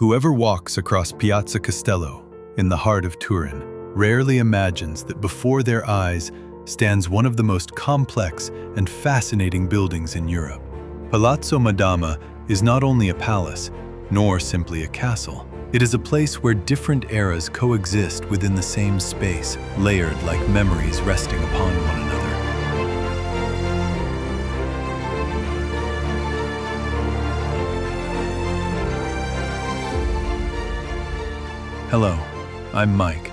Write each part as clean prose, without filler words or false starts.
Whoever walks across Piazza Castello, in the heart of Turin, rarely imagines that before their eyes stands one of the most complex and fascinating buildings in Europe. Palazzo Madama is not only a palace, nor simply a castle. It is a place where different eras coexist within the same space, layered like memories resting upon one another. Hello, I'm Mike,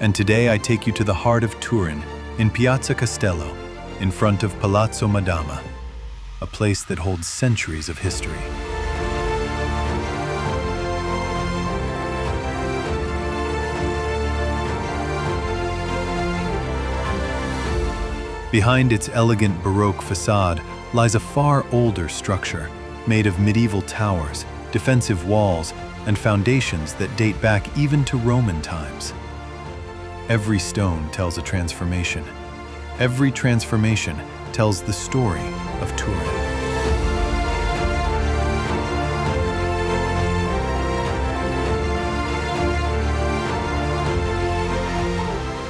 and today I take you to the heart of Turin, in Piazza Castello, in front of Palazzo Madama, a place that holds centuries of history. Behind its elegant Baroque façade lies a far older structure, made of medieval towers, defensive walls, and foundations that date back even to Roman times. Every stone tells a transformation. Every transformation tells the story of Turin.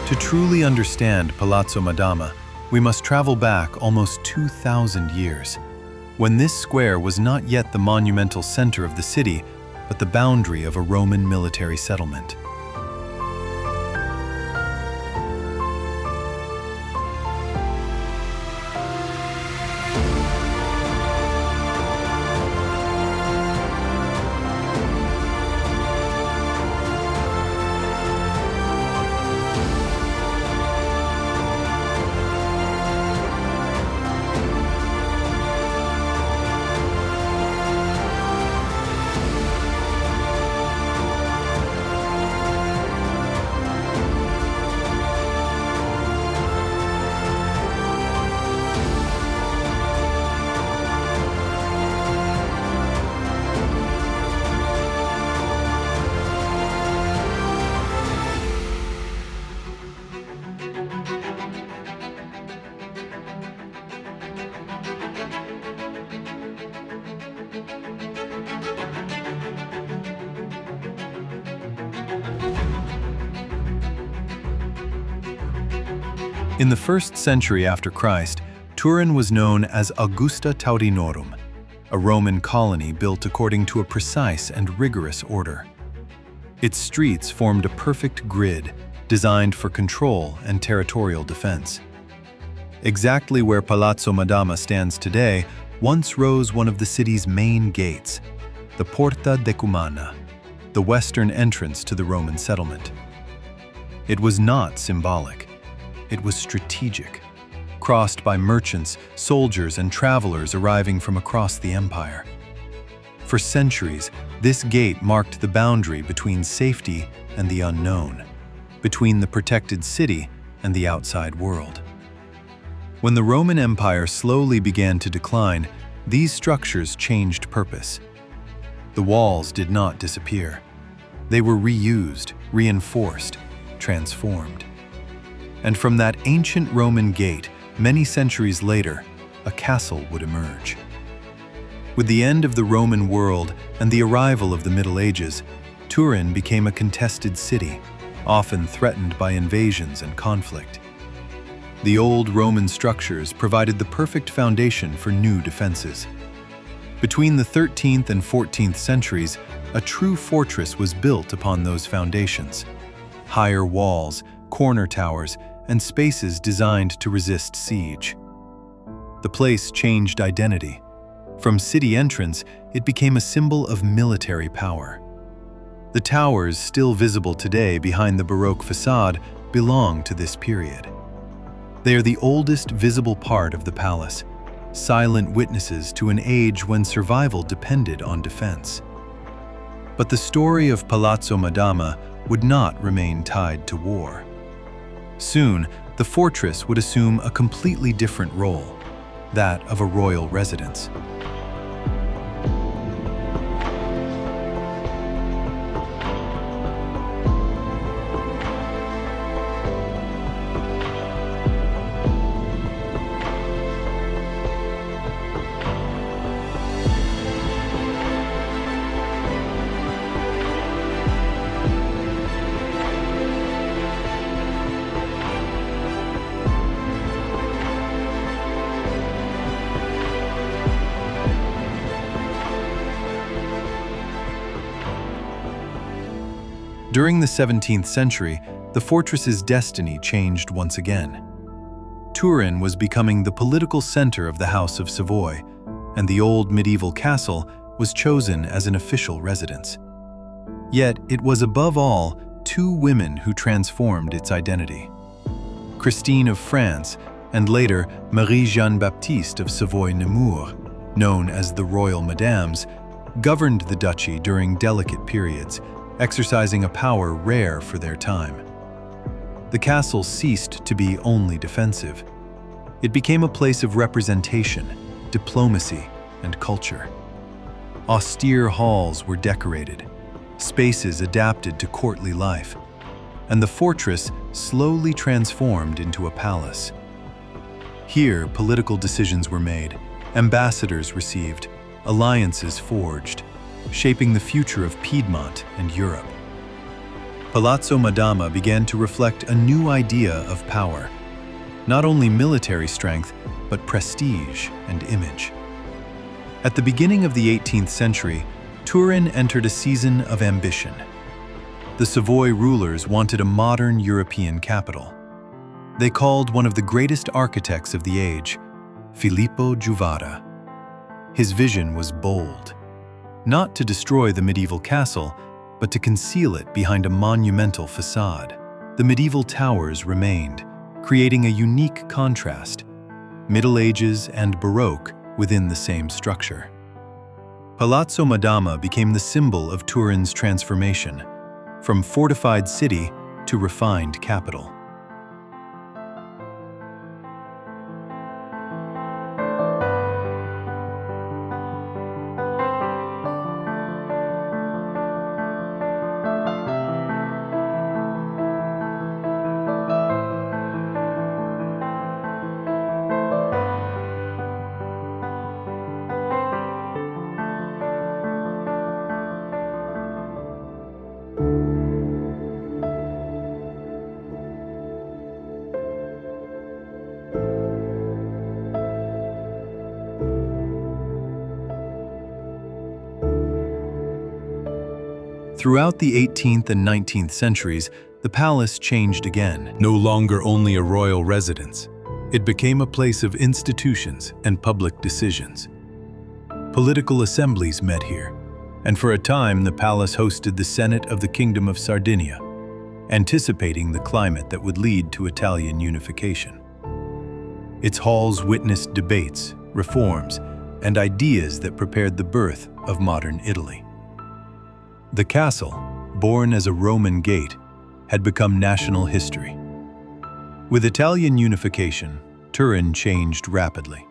To truly understand Palazzo Madama, we must travel back almost 2,000 years, when this square was not yet the monumental center of the city, but the boundary of a Roman military settlement. In the 1st century after Christ, Turin was known as Augusta Taurinorum, a Roman colony built according to a precise and rigorous order. Its streets formed a perfect grid designed for control and territorial defense. Exactly where Palazzo Madama stands today once rose one of the city's main gates, the Porta Decumana, the western entrance to the Roman settlement. It was not symbolic. It was strategic, crossed by merchants, soldiers, and travelers arriving from across the empire. For centuries, this gate marked the boundary between safety and the unknown, between the protected city and the outside world. When the Roman Empire slowly began to decline, these structures changed purpose. The walls did not disappear. They were reused, reinforced, transformed. And from that ancient Roman gate, many centuries later, a castle would emerge. With the end of the Roman world and the arrival of the Middle Ages, Turin became a contested city, often threatened by invasions and conflict. The old Roman structures provided the perfect foundation for new defenses. Between the 13th and 14th centuries, a true fortress was built upon those foundations. Higher walls, corner towers, and spaces designed to resist siege. The place changed identity. From city entrance, it became a symbol of military power. The towers, still visible today behind the Baroque façade, belong to this period. They are the oldest visible part of the palace, silent witnesses to an age when survival depended on defense. But the story of Palazzo Madama would not remain tied to war. Soon, the fortress would assume a completely different role, that of a royal residence. During the 17th century, the fortress's destiny changed once again. Turin was becoming the political center of the House of Savoy, and the old medieval castle was chosen as an official residence. Yet it was above all two women who transformed its identity. Christine of France and later Marie-Jeanne Baptiste of Savoy-Nemours, known as the Royal Madames, governed the duchy during delicate periods, exercising a power rare for their time. The castle ceased to be only defensive. It became a place of representation, diplomacy, and culture. Austere halls were decorated, spaces adapted to courtly life, and the fortress slowly transformed into a palace. Here, political decisions were made, ambassadors received, alliances forged, shaping the future of Piedmont and Europe. Palazzo Madama began to reflect a new idea of power, not only military strength, but prestige and image. At the beginning of the 18th century, Turin entered a season of ambition. The Savoy rulers wanted a modern European capital. They called one of the greatest architects of the age, Filippo Giuvara. His vision was bold, not to destroy the medieval castle, but to conceal it behind a monumental façade. The medieval towers remained, creating a unique contrast, Middle Ages and Baroque within the same structure. Palazzo Madama became the symbol of Turin's transformation, from fortified city to refined capital. Throughout the 18th and 19th centuries, the palace changed again. No longer only a royal residence, it became a place of institutions and public decisions. Political assemblies met here, and for a time the palace hosted the Senate of the Kingdom of Sardinia, anticipating the climate that would lead to Italian unification. Its halls witnessed debates, reforms, and ideas that prepared the birth of modern Italy. The castle, born as a Roman gate, had become national history. With Italian unification, Turin changed rapidly.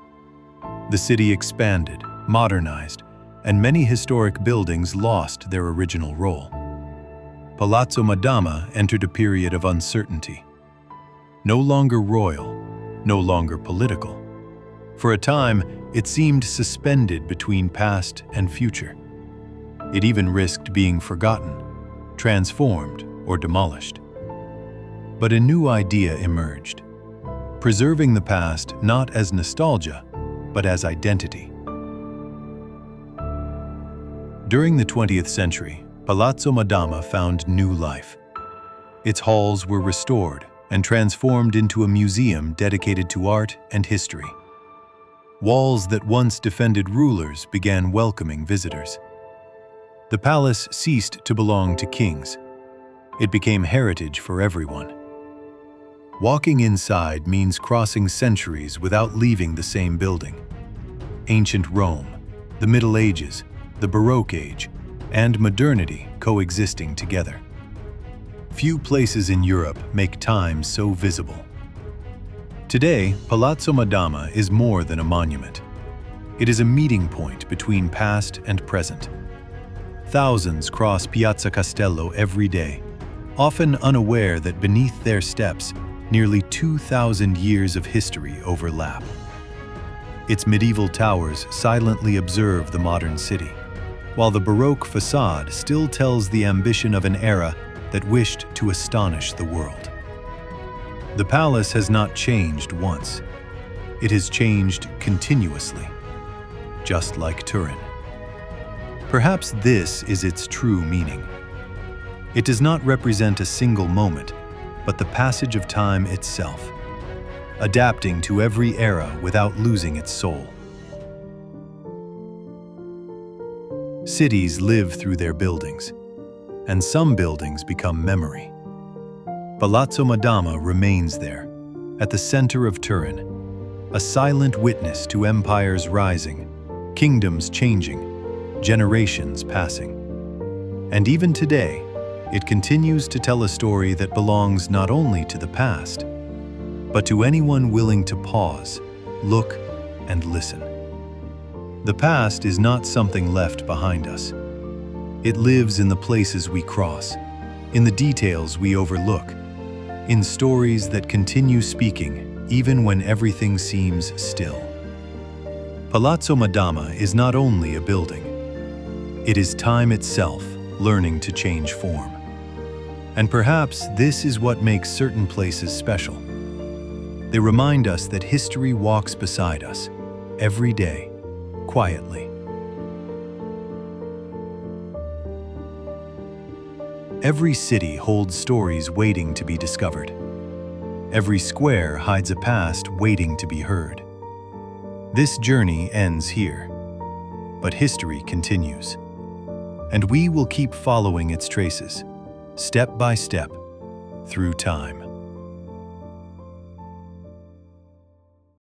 The city expanded, modernized, and many historic buildings lost their original role. Palazzo Madama entered a period of uncertainty. No longer royal, no longer political. For a time, it seemed suspended between past and future. It even risked being forgotten, transformed, or demolished. But a new idea emerged, preserving the past not as nostalgia, but as identity. During the 20th century, Palazzo Madama found new life. Its halls were restored and transformed into a museum dedicated to art and history. Walls that once defended rulers began welcoming visitors. The palace ceased to belong to kings. It became heritage for everyone. Walking inside means crossing centuries without leaving the same building. Ancient Rome, the Middle Ages, the Baroque age, and modernity coexisting together. Few places in Europe make time so visible. Today, Palazzo Madama is more than a monument. It is a meeting point between past and present. Thousands cross Piazza Castello every day, often unaware that beneath their steps, nearly 2,000 years of history overlap. Its medieval towers silently observe the modern city, while the Baroque façade still tells the ambition of an era that wished to astonish the world. The palace has not changed once. It has changed continuously, just like Turin. Perhaps this is its true meaning. It does not represent a single moment, but the passage of time itself, adapting to every era without losing its soul. Cities live through their buildings, and some buildings become memory. Palazzo Madama remains there, at the center of Turin, a silent witness to empires rising, kingdoms changing, generations passing. And even today, it continues to tell a story that belongs not only to the past, but to anyone willing to pause, look, and listen. The past is not something left behind us. It lives in the places we cross, in the details we overlook, in stories that continue speaking even when everything seems still. Palazzo Madama is not only a building. It is time itself learning to change form. And perhaps this is what makes certain places special. They remind us that history walks beside us, every day, quietly. Every city holds stories waiting to be discovered. Every square hides a past waiting to be heard. This journey ends here, but history continues. And we will keep following its traces, step by step, through time.